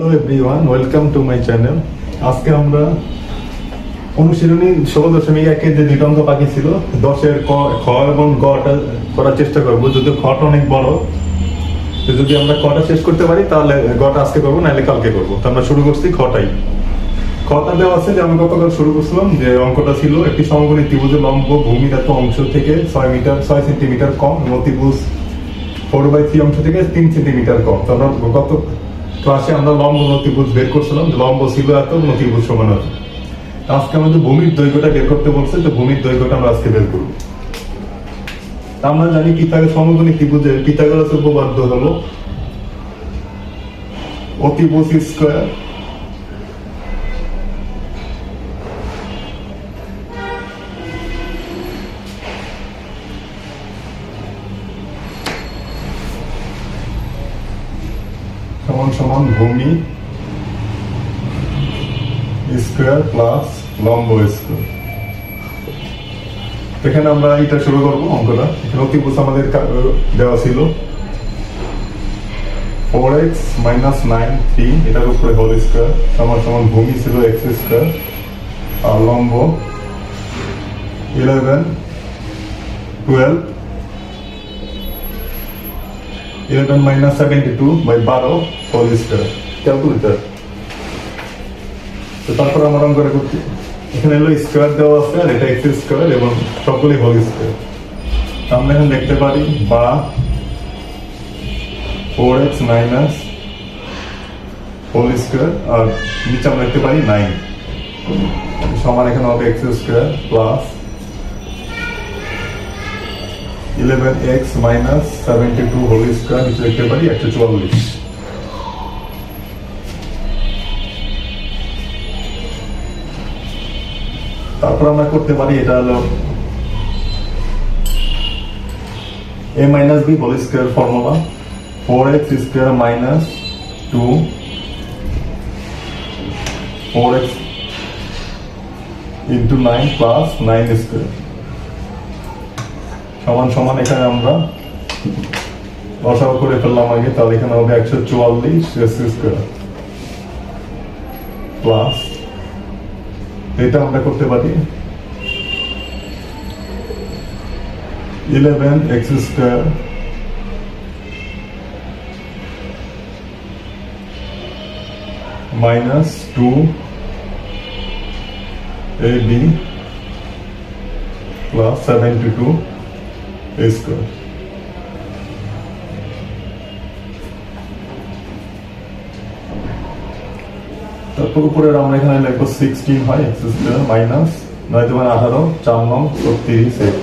Hello everyone, welcome to my channel. আজকে আমরা অনুশীলনী 16.1 যে দুইটা অঙ্ক বাকি ছিল 10-এর খ এবং গটা করার চেষ্টা করবো। যদিও খটা অনেক বড়, তো যদি আমরা খটা শেষ করতে পারি তাহলে গটা আজকে করবো, নাহলে কালকে করবো। তো আমরা শুরু করছি খটাই। খটা দেওয়া আছে যে আমি গতকাল শুরু করছিলাম, যে অঙ্কটা ছিল একটি সমকোণী ত্রিভুজের লম্ব ভূমির এত অংশ থেকে 6 সেন্টিমিটার কম এবং ত্রিভুজ 4/3 অংশ থেকে 3 সেন্টিমিটার কম। তো আমরা গত ক্লাসে আমরা লম্ব ত্রিভুজ বের করছিলাম, লম্ব ছিল এত, ত্রিভুজ সমান আছে। আজকে আমাদের ভূমির দৈর্ঘ্যটা বের করতে বলছে, তো ভূমির দৈর্ঘ্যটা আমরা আজকে বের করব। আমরা জানি সমকোণী ত্রিভুজের পিথাগোরাসের উপপাদ্য হলো অতিভুজ স্কয়ার সমান সমান ভূমি স্কয়ার প্লাস লম্ব স্কয়ার। এখানে আমরা এটা শুরু করবো অঙ্কটা। এখানে অতিভুজ আমাদের দেওয়া ছিল 4x - 9 3, এটার উপরে হোল স্কয়ার সমান সমান ভূমি ছিল x স্কয়ার আর লম্ব 11 12 11 - 72/12 হোল স্কয়ার ক্যালকুলেটর। তো তারপর আমরা অঙ্কটা করছি। এখানে হলো স্কয়ার দেওয়া আছে আর এটা এক্স স্কয়ার এবং সকলেই হোল স্কয়ার। আমরা এখানে দেখতে পারি বা 4x মাইনাস হোল স্কয়ার আর নিচে আমরা দেখতে পারি 9 সমান এখানে হবে x square plus 11x minus 72 whole square, নিচে দেখতে পারি 144। তারপর আমরা করতে পারি, এটা হলো a minus b whole square formula 4x square minus 2 4x into 9 plus 9 square সমান সমান এখানে আমরা লসাগু করে ফেললাম আগে, তাহলে এখানে হবে 144 x স্কয়ার প্লাস এটা আমরা করতে পারি 11x square minus 2ab plus 72 square. তারপর উপরে আমরা এখানে লিখবো 16 হয় x স্কয়ার মাইনাস 9 × 18 4 9 36x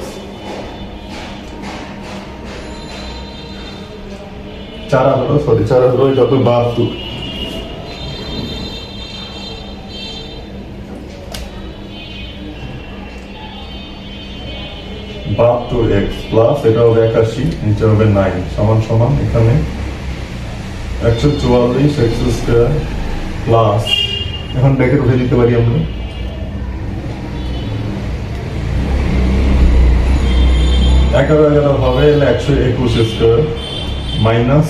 4 18 যত 72 72x প্লাস এটা হবে 81, নিচে হবে 9 সমান সমান এখানে 144 x স্কয়ার প্লাস এখন ব্র্যাকেট উঠে দিতে পারি আমরা 11 হবে 121 স্কয়ার মাইনাস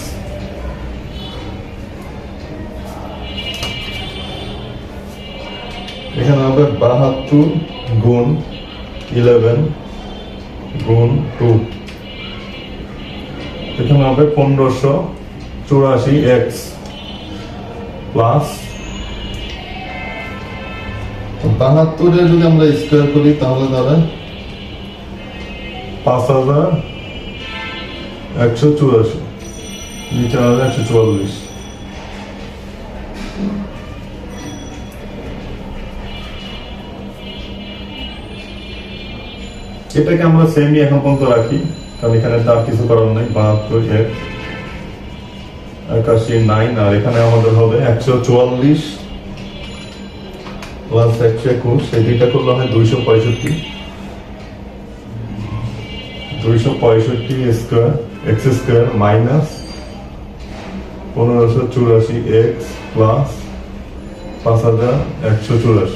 এখানে হবে 72 গুণ 11 গুণ 2, এখানে হবে 1584x প্লাস 72 যদি আমরা স্কয়ার করি তাহলে দাঁড়ায় 5184, নিচে হবে 144। এটাকে আমরা সেমি এখন পর্যন্ত রাখি, কারণ এখানে তার কিছু করার নাই। 72 81 9 আর এখানে আমাদের হবে 144 প্লাস 121, এই দুইটা করলে হয় 265 square x square minus 1584x plus 5184,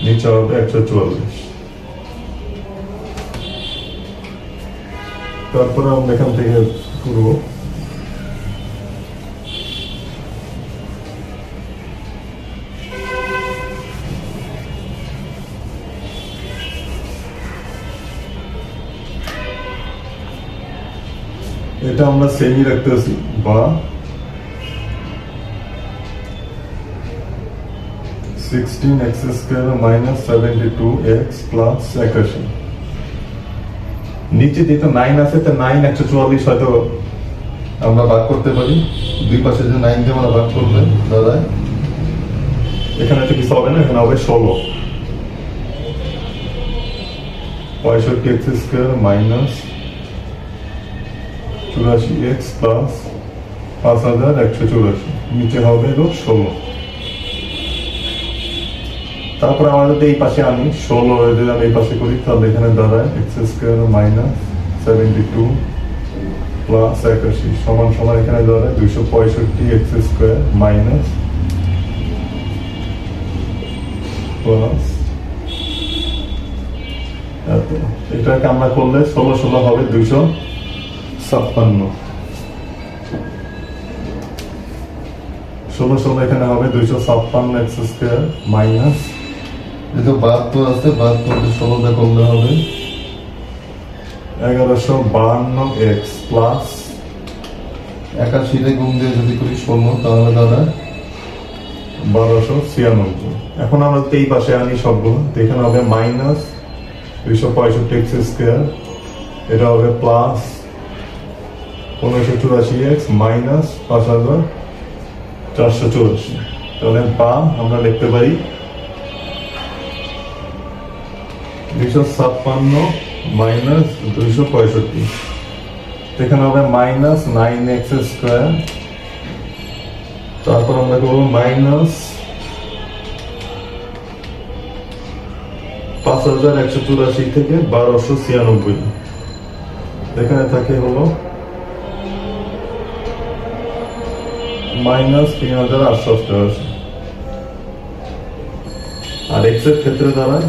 নিচে হবে 144। তারপরে আমরা এখান থেকে করবো এটা আমরা সেমই রাখতেছি, বা 16x² মাইনাস 72x প্লাস 81। নিচে যেহেতু 9 আছে, তো 9 144 হয়তো আমরা ভাগ করতে পারি। দুই পাশে যে 9 দিয়ে আমরা ভাগ করলে দাদা এখানে তো কিছু হবে না, এখানে হবে 16। 65x² মাইনাস 84x প্লাস 5184, নিচে হবে হলো 16। তারপরে আমরা যদি এই পাশে আনি 16, যদি আমি এই পাশে করি তাহলে এখানে দাঁড়ায় x² মাইনাস 72 প্লাস 81 সমান সমান এখানে দাঁড়ায় 265x² মাইনাস প্লাস এত। এটাকে আমরা করলে 16 16 হবে 256। 16 16 এখানে হবে 256x² মাইনাস, যেহেতু 72 আছে 72 16 দিয়ে করলে হবে 1152x প্লাস 81 রে গুণ দিয়ে যদি করি 16 তাহলে দাদা 1296। এখন আমরা এই পাশে আনি সবগুলো, এখানে হবে মাইনাস 265x², এটা হবে প্লাস 1584x মাইনাস 5484। তাহলে বা আমরা লিখতে পারি 256 মাইনাস 265, এখানে হবে মাইনাস 9x², তারপর আমরা করবো মাইনাস 5184 থেকে 1296, এখানে থাকে হলো মাইনাস 3888, আর এক্স এর ক্ষেত্রে দাঁড়ায়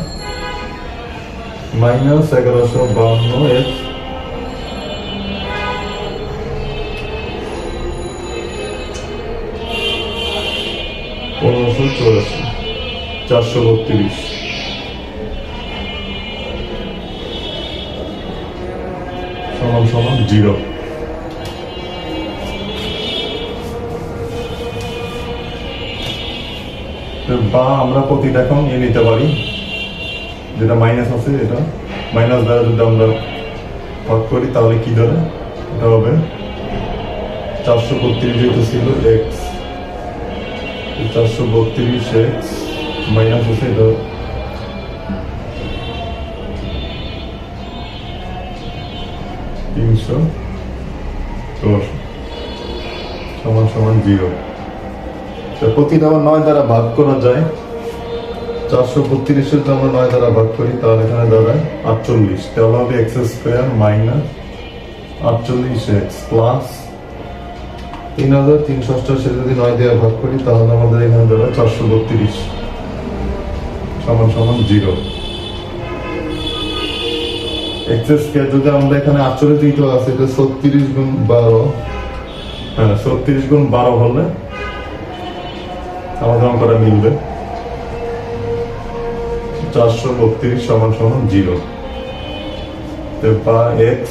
মাইনাস 1152x (1584) 432 সমান সমান 0। বা আমরা প্রতিটা এখন নিয়ে নিতে পারি, যেটা মাইনাস আছে এটা মাইনাস দ্বারা যদি আমরা ভাগ করি তাহলে কি ধরে, এটা হবে 432 যেহেতু ছিল এক্স, 432x মাইনাস আছে এটা 310 সমান সমান 0। প্রতিটা 9 দ্বারা ভাগ করা যায়, 432 যদি আমরা 9 দ্বারা ভাগ করি তাহলে এখানে দাঁড়ায় 48, তাহলে হবে x² মাইনাস 48x প্লাস 3388 যদি 9 দিয়ে ভাগ করি তাহলে আমাদের এখানে দাঁড়ায় 432 সমান সমান 0। x² যদি আমরা এখানে 48 দিতে আছে, এটা 36 গুণ 12, হ্যাঁ 36 গুণ 12 হলে আমাদের অঙ্কটা মিলবে 432 সমান সমান 0। বা x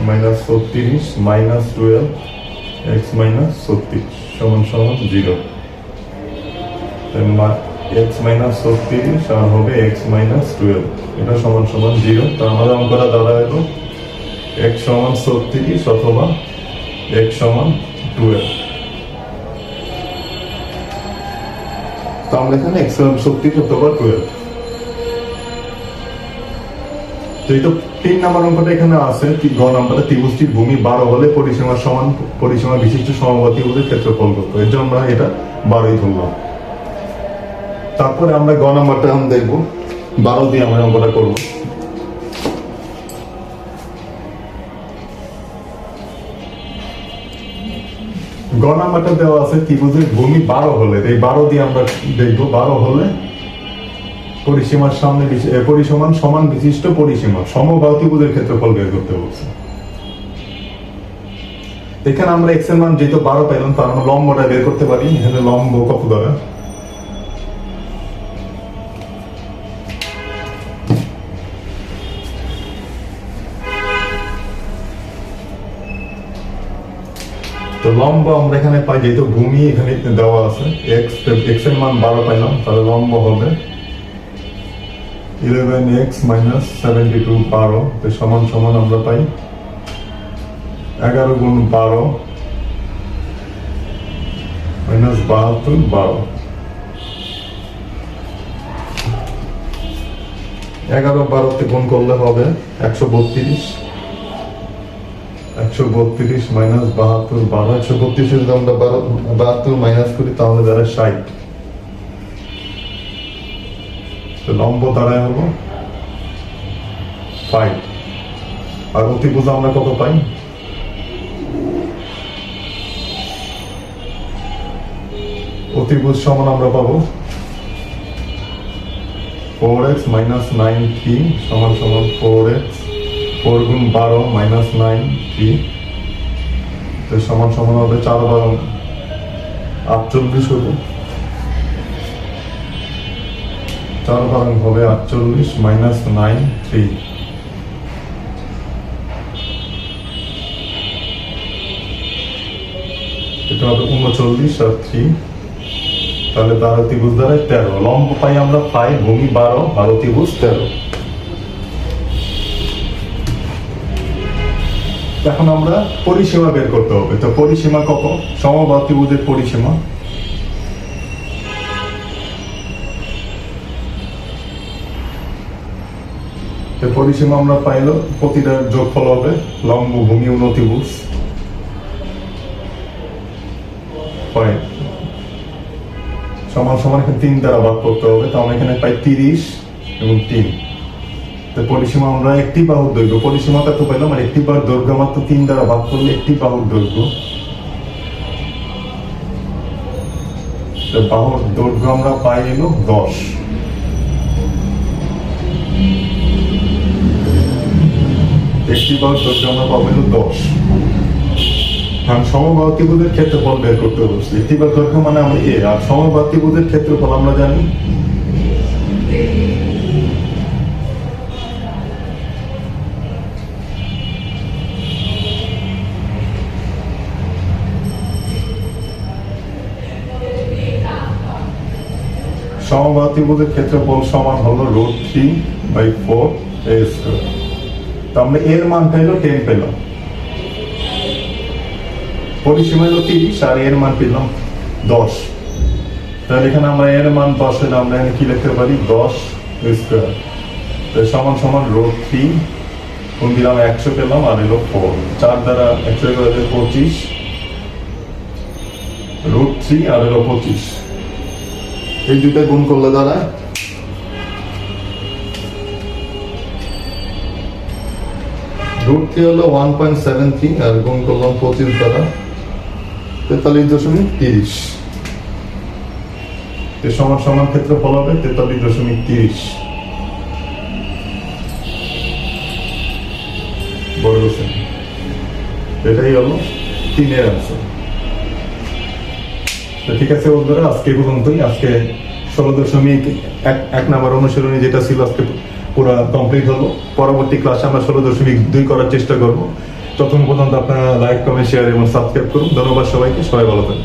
minus 36 minus 12 x minus 36 সমান সমান 0। x মাইনাস 36 আর হবে x মাইনাস 12, এটা সমান সমান 0। তো আমাদের অঙ্কটা দাঁড়ায় x সমান 36 অথবা x সমান 12। তো আমরা এখানে x সমান 36 অথবা 12। তো এই তো 3 নম্বর অঙ্কটা এখানে আছে, গ নম্বরে ত্রিভুজটির ভূমি 12 হলে পরিসীমার সমান পরিসীমা বিশিষ্ট সমবাহু ত্রিভুজের ক্ষেত্রফল কত, এর জন্য আমরা এটা 12ই ধরলাম। তারপরে আমরা গ নম্বরটা আমরা দেখবো, 12 দিয়ে আমরা অঙ্কটা করবো। গ নাম্বারটা দেওয়া আছে ত্রিভুজের ভূমি 12 হলে, এই 12 দিয়ে আমরা দেখবো 12 হলে পরিসীমার সামনে পরিসীমান সমান বিশিষ্ট পরিসীমা সমবাহু ত্রিভুজের ক্ষেত্রফল বের করতে বলছে। এখানে আমরা x এর মান যেহেতু 12 পাইলাম, তার আমরা লম্বটা বের করতে পারি। এখানে লম্ব কত দ্বারা, তো লম্ব আমরা এখানে পাই, যেহেতু ভূমি এখানে দেওয়া আছে, এক্স এর মান 12 পাইলাম, তাহলে লম্ব হবে 11x মাইনাস 72 12, তো সমান সমান আমরা পাই 11 গুণ 12 মাইনাস 72 12। 11 12 তে গুণ করলে হবে 132, 132 মাইনাস 72 12, 132 যদি আমরা 72 মাইনাস করি তাহলে দাঁড়ায় 60। তো লম্ব দাঁড়ায় হলো 5, আর অতিভুজ আমরা কত পাই? অতিভুজ সমান আমরা পাবো 4x মাইনাস 9 3 সমান সমান 4x, 4 গুণ 12 মাইনাস 9 3, তো সমান সমান হবে 4 12 48 হবে, 4 12 হবে 48 মাইনাস 9 3, এটা হবে 39 আর 3, তাহলে তার অতিভুজ দ্বারা 13। লম্ব পাই আমরা 5, ভূমি 12 আর অতিভুজ 13। এখন আমরা পরিসীমা বের করতে হবে। তো পরিসীমা কত? সমবাহু অতিভুজের পরিসীমা পরিসীমা আমরা পাইলো, প্রতিটার যোগফল হবে লম্ব ভূমি ও অতিভুজ সমান সমান, এখানে 3 দ্বারা ভাগ করতে হবে, তো আমরা এখানে পাই 30 এবং 3। তো পরিসীমা আমরা একটি বাহুর দৈর্ঘ্য, পরিসীমাটা তো পাইলাম, আর একটি বাহুর দৈর্ঘ্য মাত্র 3 দ্বারা ভাগ করলে একটি বাহুর দৈর্ঘ্য, বাহুর দৈর্ঘ্য আমরা পাই এলো 10। একটি বাহুর দৈর্ঘ্য আমরা পাবো এলো 10। আমি সমবাহু ত্রিভুজের ক্ষেত্রফল বের করতে বলছি। একটি বাহুর দৈর্ঘ্য মানে আমরা এ, আর সমবাহু ত্রিভুজের ক্ষেত্রফল আমরা জানি সমবাহু ত্রিভুজের ক্ষেত্রফল সমান হলো √3/4 a স্কয়ার। তো আমরা এর মান পাইলো 10 পেলাম, পরিসীমা হলো 30 আর এর মান পেলাম 10। তাহলে এখানে আমরা এর মান 10 হলে আমরা এখানে কি লিখতে পারি? 10 স্কয়ার। তো সমান সমান √3 কোন দিলাম 100 পেলাম, আর এলো 4, 4 দ্বারা 100 করে 25, √3 আর এলো 25, এই দুইটা গুণ করলে দাঁড়ায় √3 হলো 1.73, আর গুণ করলাম 25 দ্বারা 43.30, সমান সমান ক্ষেত্রফল হবে 43.30 বর্গ সেমি। এটাই হলো 3-এর আনসার। ঠিক আছে বন্ধুরা, আজকে পর্যন্তই। আজকে 16.1 নাম্বার অনুশীলনী যেটা ছিল আজকে পুরো কমপ্লিট হলো। পরবর্তী ক্লাসে আমরা 16.2 করার চেষ্টা করবো। ততক্ষণ পর্যন্ত আপনারা লাইক, কমেন্ট, শেয়ার এবং সাবস্ক্রাইব করুন। ধন্যবাদ সবাইকে, সবাই ভালো থাকুন।